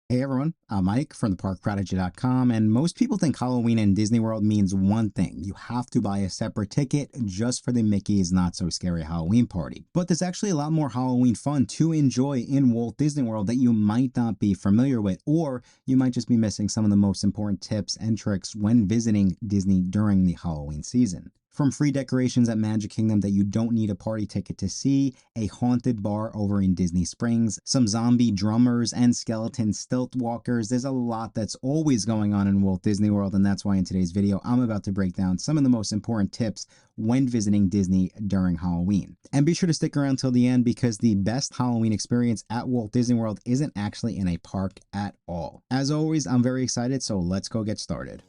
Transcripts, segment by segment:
Hey everyone, I'm Mike from the parkprodigy.com, and most people think Halloween in Disney World means one thing. You have to buy a separate ticket just for the Mickey's Not So Scary Halloween party. But there's actually a lot more Halloween fun to enjoy in Walt Disney World that you might not be familiar with, or you might just be missing some of the most important tips and tricks when visiting Disney during the Halloween season. From free decorations at Magic Kingdom that you don't need a party ticket to see, a haunted bar over in Disney Springs, some zombie drummers and skeleton stilt walkers. There's a lot that's always going on in Walt Disney World, and that's why in today's video, I'm about to break down some of the most important tips when visiting Disney during Halloween. And be sure to stick around till the end because the best Halloween experience at Walt Disney World isn't actually in a park at all. As always, I'm very excited, so let's go get started.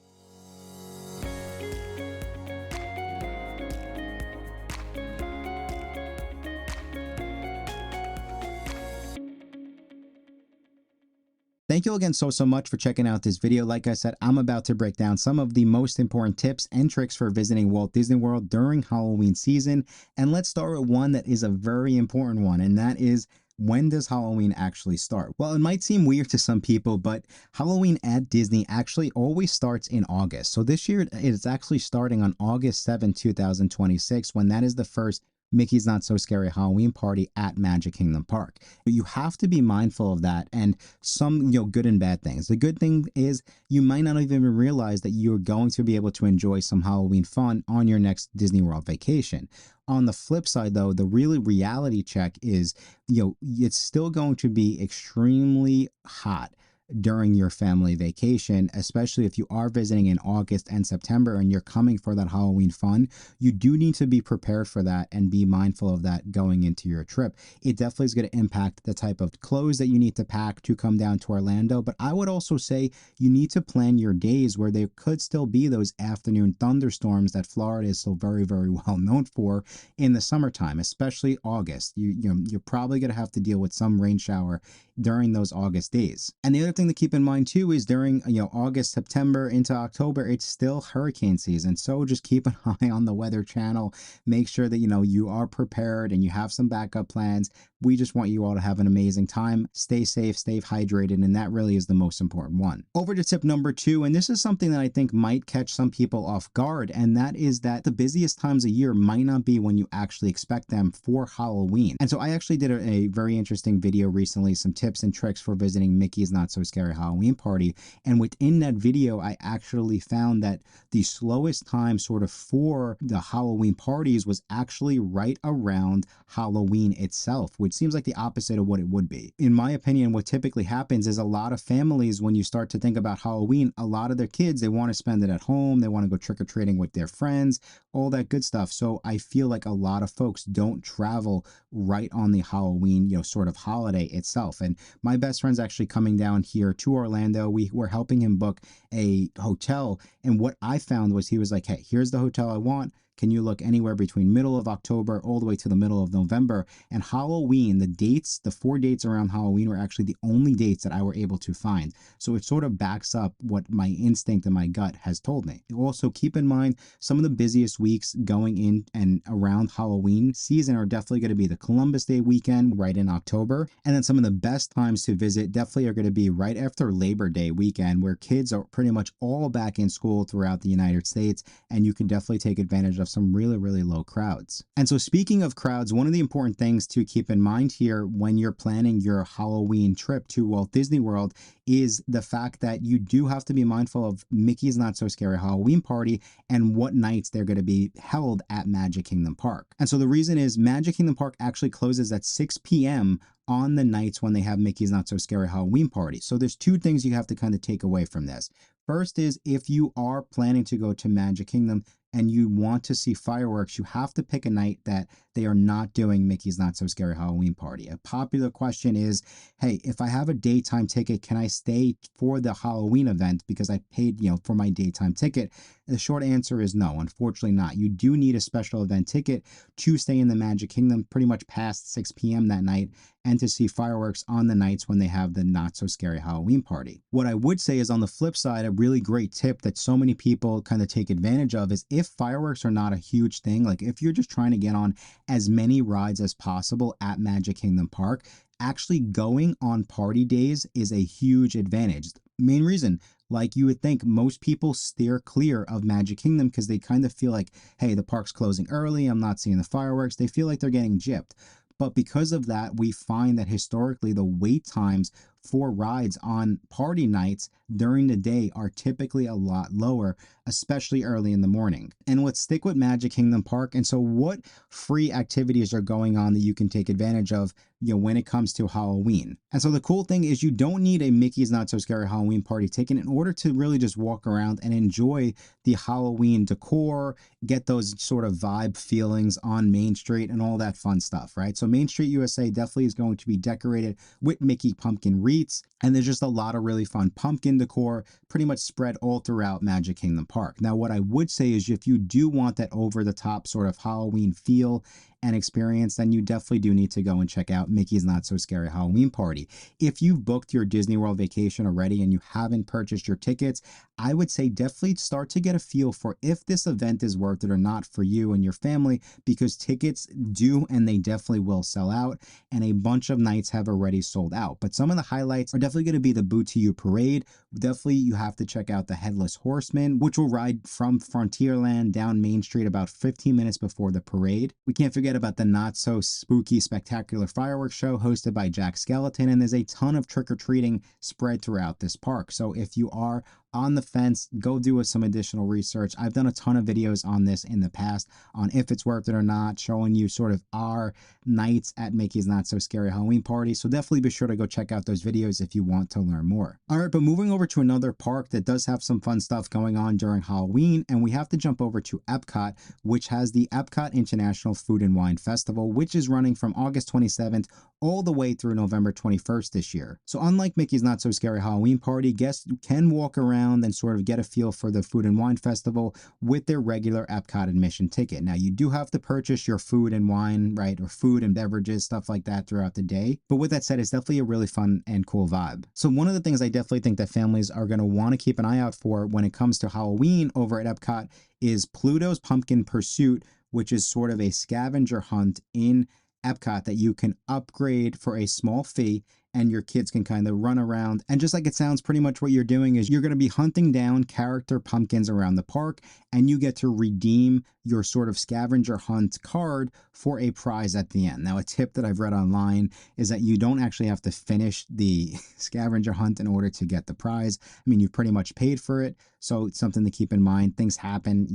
Thank you again so much for checking out this video. Like I said, I'm about to break down some of the most important tips and tricks for visiting Walt Disney World during Halloween season. And let's start with one that is a very important one, and that is, when does Halloween actually start? Well, it might seem weird to some people, but Halloween at Disney actually always starts in August. So this year it's actually starting on August 7, 2026, when that is the first Mickey's Not So Scary Halloween party at Magic Kingdom Park. You have to be mindful of that and some, good and bad things. The good thing is you might not even realize that you're going to be able to enjoy some Halloween fun on your next Disney World vacation. On the flip side, though, the really reality check is, it's still going to be extremely hot during your family vacation, especially if you are visiting in August and September and you're coming for that Halloween fun. You do need to be prepared for that and be mindful of that going into your trip. It definitely is going to impact the type of clothes that you need to pack to come down to Orlando, but I would also say you need to plan your days where there could still be those afternoon thunderstorms that Florida is still very well known for in the summertime, especially August. You're probably going to have to deal with some rain shower during those August days. And the other thing to keep in mind too is during August, September into October, it's still hurricane season. So just keep an eye on the Weather Channel. Make sure that you are prepared and you have some backup plans. We just want you all to have an amazing time. Stay safe, stay hydrated, and that really is the most important one. Over to tip number 2, and this is something that I think might catch some people off guard, and that is that the busiest times of year might not be when you actually expect them for Halloween. And so I actually did a very interesting video recently, some tips and tricks for visiting Mickey's Not So Scary Halloween party, and within that video I actually found that the slowest time sort of for the Halloween parties was actually right around Halloween itself, which seems like the opposite of what it would be. In my opinion, what typically happens is a lot of families, when you start to think about Halloween, a lot of their kids, they want to spend it at home, they want to go trick-or-treating with their friends, all that good stuff. So I feel like a lot of folks don't travel right on the Halloween, sort of holiday itself. And my best friend's actually coming down here to Orlando. We were helping him book a hotel, and what I found was he was like, hey, here's the hotel I want. Can you look anywhere between middle of October all the way to the middle of November? And Halloween, the 4 dates around Halloween were actually the only dates that I were able to find. So it sort of backs up what my instinct and my gut has told me. Also, keep in mind, some of the busiest weeks going in and around Halloween season are definitely going to be the Columbus Day weekend right in October. And then some of the best times to visit definitely are going to be right after Labor Day weekend, where kids are pretty much all back in school throughout the United States, and you can definitely take advantage of some really low crowds. And so speaking of crowds, one of the important things to keep in mind here when you're planning your Halloween trip to Walt Disney World is the fact that you do have to be mindful of Mickey's Not So Scary Halloween party and what nights they're going to be held at Magic Kingdom Park. And so the reason is Magic Kingdom Park actually closes at 6 p.m. on the nights when they have Mickey's Not So Scary Halloween party. So there's two things you have to kind of take away from this. First is, if you are planning to go to Magic Kingdom and you want to see fireworks, you have to pick a night that they are not doing Mickey's Not So Scary Halloween party. A popular question is, hey, if I have a daytime ticket, can I stay for the Halloween event because I paid, for my daytime ticket? The short answer is no, unfortunately not. You do need a special event ticket to stay in the Magic Kingdom pretty much past 6 p.m. that night and to see fireworks on the nights when they have the Not So Scary Halloween party. What I would say is, on the flip side, a really great tip that so many people kind of take advantage of is, if fireworks are not a huge thing, like if you're just trying to get on as many rides as possible at Magic Kingdom Park, actually going on party days is a huge advantage. Main reason, like you would think, most people steer clear of Magic Kingdom because they kind of feel like, hey, the park's closing early, I'm not seeing the fireworks. They feel like they're getting gypped. But because of that, we find that historically the wait times for rides on party nights during the day are typically a lot lower, especially early in the morning. And let's stick with Magic Kingdom Park. And so, what free activities are going on that you can take advantage of, when it comes to Halloween? And so, the cool thing is, you don't need a Mickey's Not So Scary Halloween party ticket in order to really just walk around and enjoy the Halloween decor, get those sort of vibe feelings on Main Street and all that fun stuff, right? So, Main Street USA definitely is going to be decorated with Mickey pumpkin wreaths, and there's just a lot of really fun pumpkin decor pretty much spread all throughout Magic Kingdom Park. Now, what I would say is, if you do want that over the top sort of Halloween feel and experience, then you definitely do need to go and check out Mickey's Not So Scary Halloween Party. If you've booked your Disney World vacation already and you haven't purchased your tickets, I would say definitely start to get a feel for if this event is worth it or not for you and your family, because tickets do and they definitely will sell out, and a bunch of nights have already sold out. But some of the highlights are definitely going to be the Boo to You parade. Definitely you have to check out the Headless Horseman, which will ride from Frontierland down Main Street about 15 minutes before the parade. We can't forget about the Not So Spooky Spectacular Fireworks Show hosted by Jack Skeleton, and there's a ton of trick-or-treating spread throughout this park. So if you are on the fence, go do some additional research. I've done a ton of videos on this in the past on if it's worth it or not, showing you sort of our nights at Mickey's Not So Scary Halloween Party. So definitely be sure to go check out those videos if you want to learn more. All right, but moving over to another park that does have some fun stuff going on during Halloween, and we have to jump over to Epcot, which has the Epcot International Food and Wine Festival, which is running from August 27th all the way through November 21st this year. So unlike Mickey's Not So Scary Halloween Party, guests can walk around and sort of get a feel for the Food and Wine Festival with their regular Epcot admission ticket. Now, you do have to purchase your food and wine, right, or food and beverages, stuff like that throughout the day. But with that said, it's definitely a really fun and cool vibe. So one of the things I definitely think that families are going to want to keep an eye out for when it comes to Halloween over at Epcot is Pluto's Pumpkin Pursuit, which is sort of a scavenger hunt in Epcot that you can upgrade for a small fee, and your kids can kind of run around. And just like it sounds, pretty much what you're doing is you're going to be hunting down character pumpkins around the park, and you get to redeem your sort of scavenger hunt card for a prize at the end. Now, a tip that I've read online is that you don't actually have to finish the scavenger hunt in order to get the prize. I mean, you pretty much paid for it. So it's something to keep in mind. Things happen,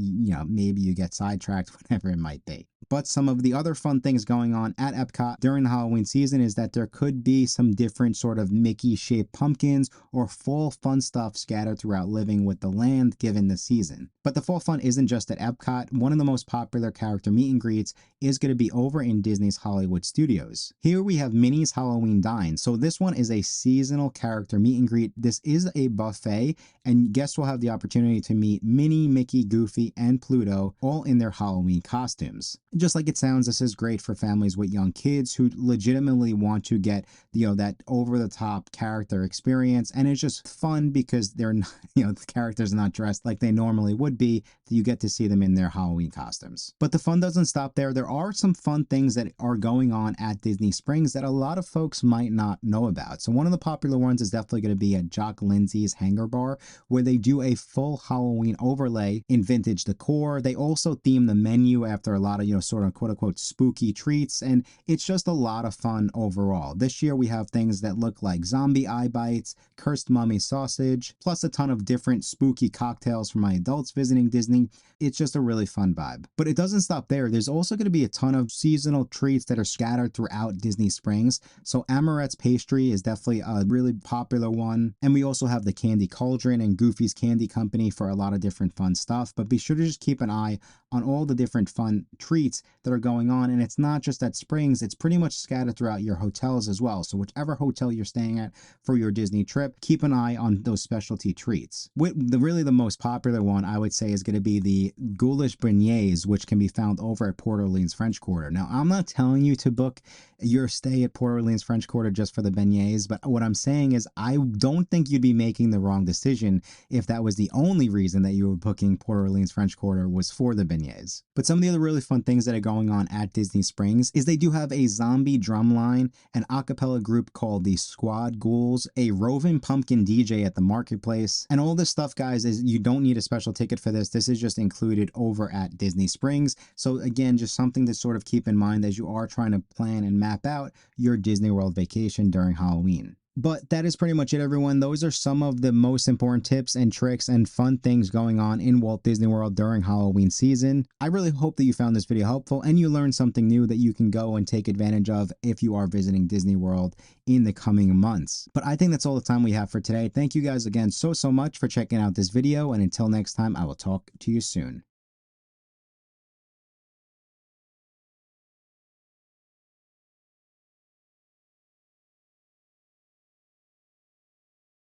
maybe you get sidetracked, whatever it might be. But some of the other fun things going on at Epcot during the Halloween season is that there could be some different sort of Mickey-shaped pumpkins or fall fun stuff scattered throughout Living with the Land given the season. But the fall fun isn't just at Epcot. One of the most popular character meet and greets is going to be over in Disney's Hollywood Studios. Here we have Minnie's Halloween Dine. So this one is a seasonal character meet and greet. This is a buffet, and guests will have the opportunity to meet Minnie, Mickey, Goofy, and Pluto all in their Halloween costumes. Just like it sounds, this is great for families with young kids who legitimately want to get, that over-the-top character experience, and it's just fun because they're not, the characters are not dressed like they normally would be. You get to see them in their Halloween costumes. But the fun doesn't stop there. There are some fun things that are going on at Disney Springs that a lot of folks might not know about. So one of the popular ones is definitely going to be at Jock Lindsay's Hangar Bar, where they do a full Halloween overlay in vintage decor. They also theme the menu after a lot of, sort of quote-unquote spooky treats, and it's just a lot of fun overall. This year we have things that look like zombie eye bites, cursed mummy sausage, plus a ton of different spooky cocktails for my adults visiting Disney. It's just a really fun vibe. But it doesn't stop there. There's also going to be a ton of seasonal treats that are scattered throughout Disney Springs. So Amorette's Pastry is definitely a really popular one. And we also have the Candy Cauldron and Goofy's Candy Company for a lot of different fun stuff. But be sure to just keep an eye on all the different fun treats that are going on. And it's not just at Springs, it's pretty much scattered throughout your hotels as well. So whichever hotel you're staying at for your Disney trip, keep an eye on those specialty treats. Really the most popular one, I would say, is going to be the ghoulish beignets, which can be found over at Port Orleans French Quarter. Now, I'm not telling you to book your stay at Port Orleans French Quarter just for the beignets, but what I'm saying is I don't think you'd be making the wrong decision if that was the only reason that you were booking Port Orleans French Quarter was for the beignets. But some of the other really fun things things that are going on at Disney Springs is they do have a zombie drum line, an a cappella group called the Squad Ghouls, a roving pumpkin DJ at the marketplace, and all this stuff, guys, is you don't need a special ticket for this. This is just included over at Disney Springs. So again, just something to sort of keep in mind as you are trying to plan and map out your Disney World vacation during Halloween. But that is pretty much it, everyone. Those are some of the most important tips and tricks and fun things going on in Walt Disney World during Halloween season. I really hope that you found this video helpful and you learned something new that you can go and take advantage of if you are visiting Disney World in the coming months. But I think that's all the time we have for today. Thank you guys again so much for checking out this video, and until next time, I will talk to you soon.